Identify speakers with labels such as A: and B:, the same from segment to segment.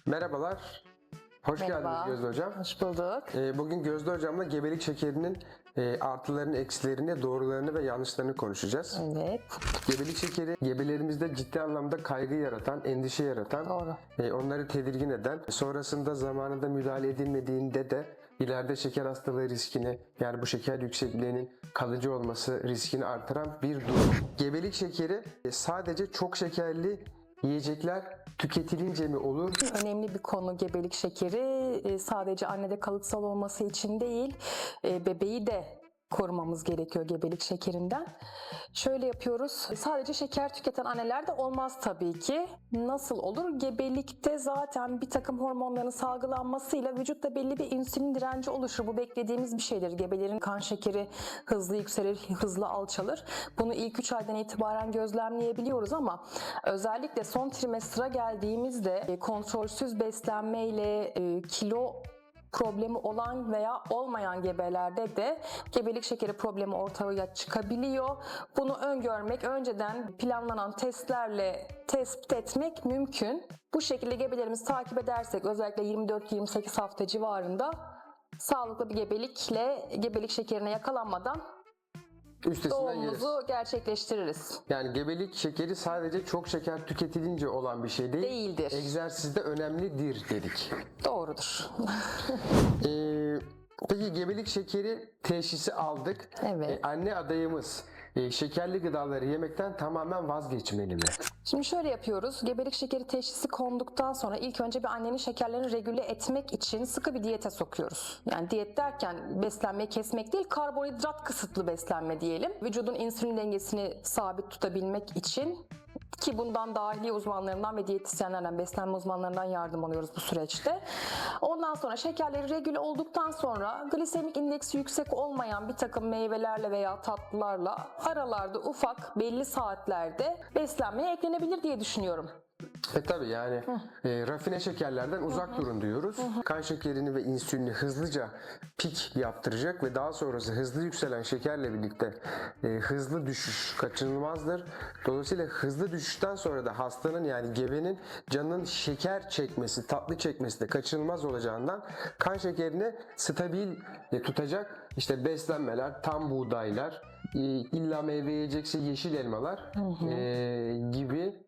A: Merhabalar, hoş
B: Merhaba.
A: geldiniz Gözde Hocam.
B: Hoş bulduk.
A: Bugün Gözde Hocam'la gebelik şekerinin artılarını, eksilerini, doğrularını ve yanlışlarını konuşacağız.
B: Evet.
A: Gebelik şekeri gebelerimizde ciddi anlamda kaygı yaratan, endişe yaratan,
B: Doğru.
A: onları tedirgin eden, sonrasında zamanında müdahale edilmediğinde de ileride şeker hastalığı riskini, yani bu şeker yüksekliğinin kalıcı olması riskini artıran bir durum. Gebelik şekeri sadece çok şekerli yiyecekler tüketilince mi olur?
B: Önemli bir konu gebelik şekeri. Sadece annede kalıtsal olması için değil, bebeği de korumamız gerekiyor gebelik şekerinden. Şöyle yapıyoruz. Sadece şeker tüketen annelerde olmaz tabii ki. Nasıl olur? Gebelikte zaten bir takım hormonların salgılanmasıyla vücutta belli bir insülin direnci oluşur. Bu beklediğimiz bir şeydir. Gebelerin kan şekeri hızlı yükselir, hızlı alçalır. Bunu ilk 3 aydan itibaren gözlemleyebiliyoruz ama özellikle son trimestra geldiğimizde kontrolsüz beslenmeyle kilo problemi olan veya olmayan gebelerde de gebelik şekeri problemi ortaya çıkabiliyor. Bunu öngörmek, önceden planlanan testlerle tespit etmek mümkün. Bu şekilde gebelerimizi takip edersek özellikle 24-28 hafta civarında sağlıklı bir gebelik şekerine yakalanmadan
A: Üstesinden geliriz.
B: doğumumuzu gerçekleştiririz.
A: Yani gebelik şekeri sadece çok şeker tüketilince olan bir şey değil.
B: Değildir.
A: Egzersizde önemlidir dedik.
B: Doğrudur.
A: Peki gebelik şekeri teşhisi aldık.
B: Evet.
A: Anne adayımız şekerli gıdaları yemekten tamamen vazgeçmeli mi?
B: Şimdi şöyle yapıyoruz. Gebelik şekeri teşhisi konduktan sonra ilk önce bir annenin şekerlerini regüle etmek için sıkı bir diyete sokuyoruz. Yani diyet derken beslenmeyi kesmek değil, karbonhidrat kısıtlı beslenme diyelim. Vücudun insülin dengesini sabit tutabilmek için, ki bundan dahiliye uzmanlarından ve diyetisyenlerden, beslenme uzmanlarından yardım alıyoruz bu süreçte. Ondan sonra şekerleri regüle olduktan sonra glisemik indeksi yüksek olmayan bir takım meyvelerle veya tatlılarla aralarda ufak belli saatlerde beslenmeye eklenebilir diye düşünüyorum.
A: Tabii yani rafine şekerlerden uzak durun diyoruz. Kan şekerini ve insülini hızlıca pik yaptıracak ve daha sonrası hızlı yükselen şekerle birlikte hızlı düşüş kaçınılmazdır. Dolayısıyla hızlı düşüşten sonra da hastanın, yani gebenin canının şeker çekmesi, tatlı çekmesi de kaçınılmaz olacağından kan şekerini stabil tutacak işte beslenmeler, tam buğdaylar, illa meyve yiyecekse yeşil elmalar gibi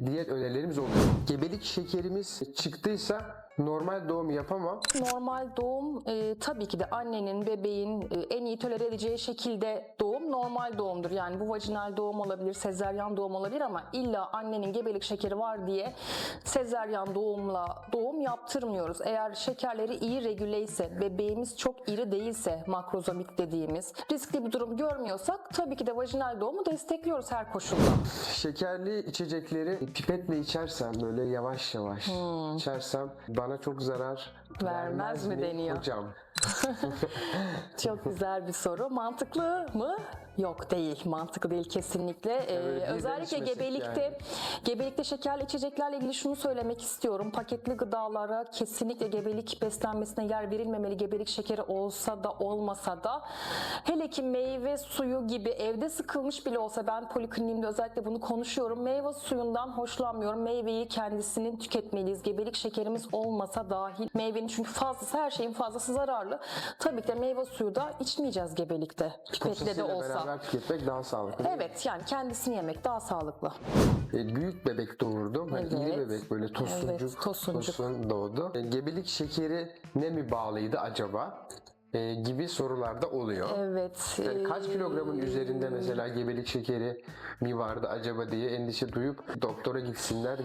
A: diyet önerilerimiz oluyor. Gebelik şekerimiz çıktıysa normal doğum yapamam.
B: Normal doğum tabii ki de annenin, bebeğin en iyi tolere edeceği şekilde doğum normal doğumdur. Yani bu vajinal doğum olabilir, sezaryen doğum olabilir ama illa annenin gebelik şekeri var diye sezaryen doğumla doğum yaptırmıyoruz. Eğer şekerleri iyi regüle ise, bebeğimiz çok iri değilse, makrozomik dediğimiz riskli bir durum görmüyorsak tabii ki de vajinal doğumu destekliyoruz her koşulda.
A: Şekerli içecekleri pipetle içersem, böyle yavaş yavaş içersem bana çok zarar
B: Vermez mi deniyor?
A: hocam?
B: Çok güzel bir soru. Mantıklı mı? Yok, değil. Mantıklı değil kesinlikle. Özellikle
A: içmesek
B: gebelikte şekerli içeceklerle ilgili şunu söylemek istiyorum. Paketli gıdalara kesinlikle gebelik beslenmesine yer verilmemeli. Gebelik şekeri olsa da olmasa da. Hele ki meyve suyu gibi evde sıkılmış bile olsa, ben polikliniğimde özellikle bunu konuşuyorum. Meyve suyundan hoşlanmıyorum. Meyveyi kendisinin tüketmeliyiz. Gebelik şekerimiz olmasa dahil. Meyvenin çünkü fazlası, her şeyin fazlası zararlı. Tabii ki de meyve suyu da içmeyeceğiz gebelikte. Pipetle de olsa.
A: Beraber tüketmek daha sağlıklı.
B: Evet, yani kendisini yemek daha sağlıklı.
A: Büyük bebek doğurdum.
B: Evet.
A: İri bebek, böyle tosuncuk,
B: Evet, tosuncuk.
A: tosun doğdu. Gebelik şekeri ne mi bağlıydı acaba? Gibi sorular da oluyor.
B: Evet.
A: Yani kaç kilogramın üzerinde mesela gebelik şekeri mi vardı acaba diye endişe duyup doktora gitsinler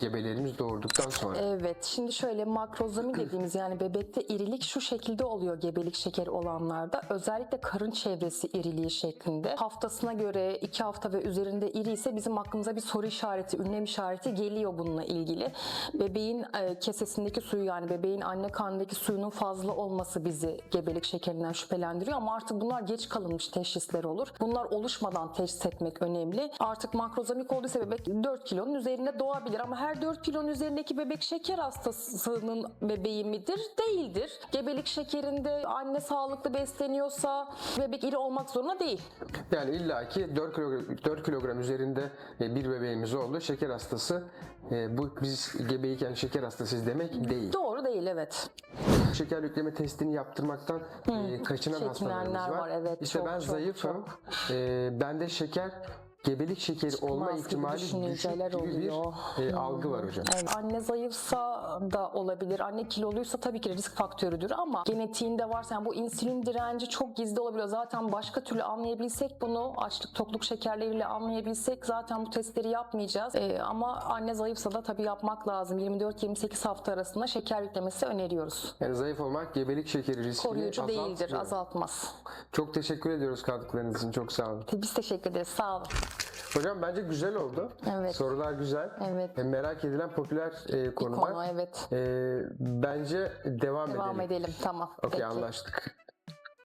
A: gebelerimiz doğurduktan sonra.
B: Evet. Şimdi şöyle, makrozomi dediğimiz, yani bebekte irilik şu şekilde oluyor gebelik şekeri olanlarda. Özellikle karın çevresi iriliği şeklinde. Haftasına göre 2 hafta ve üzerinde iri ise bizim aklımıza bir soru işareti, ünlem işareti geliyor bununla ilgili. Bebeğin kesesindeki suyu, yani bebeğin anne karnındaki suyunun fazla olması bizi gebelik gebelik şekerinden şüphelendiriyor ama artık bunlar geç kalınmış teşhisler olur. Bunlar oluşmadan teşhis etmek önemli. Artık makrozomik olduysa bebek 4 kilonun üzerinde doğabilir ama her 4 kilonun üzerindeki bebek şeker hastasının bebeği midir? Değildir. Gebelik şekerinde anne sağlıklı besleniyorsa bebek iri olmak zorunda değil.
A: Yani illaki 4 kilogram üzerinde bir bebeğimiz oldu. Şeker hastası. Bu biz gebeyken şeker hastasıyız demek değil.
B: Doğru değil, evet.
A: Şeker yükleme testini yaptırmaktan kaçınan hastalarımız
B: Çekinenler var, evet,
A: İşte
B: çok,
A: ben
B: çok,
A: zayıfım. Bende gebelik şekeri olma
B: Çıkmaz gibi
A: ihtimali düşük
B: düşünceler
A: gibi bir
B: oluyor.
A: algı var hocam.
B: Evet, anne zayıfsa da olabilir. Anne kiloluysa tabii ki risk faktörüdür ama genetiğinde varsa yani bu insülin direnci çok gizli olabiliyor. Zaten başka türlü anlayabilsek bunu açlık tokluk şekerleriyle anlayabilsek zaten bu testleri yapmayacağız. Ama anne zayıfsa da tabii yapmak lazım. 24-28 hafta arasında şeker yüklemesi öneriyoruz.
A: Yani zayıf olmak gebelik şekeri riskini
B: Koruyucu değildir,
A: azaltmıyor.
B: azaltmaz.
A: Çok teşekkür ediyoruz katkılarınız için. Çok sağ olun.
B: Biz teşekkür ederiz. Sağ olun.
A: Hocam bence güzel oldu.
B: Evet.
A: Sorular güzel.
B: Evet.
A: Merak edilen popüler konular.
B: Konu, evet.
A: Bence devam
B: Devam
A: edelim.
B: edelim. Tamam.
A: Okey,
B: Peki.
A: anlaştık.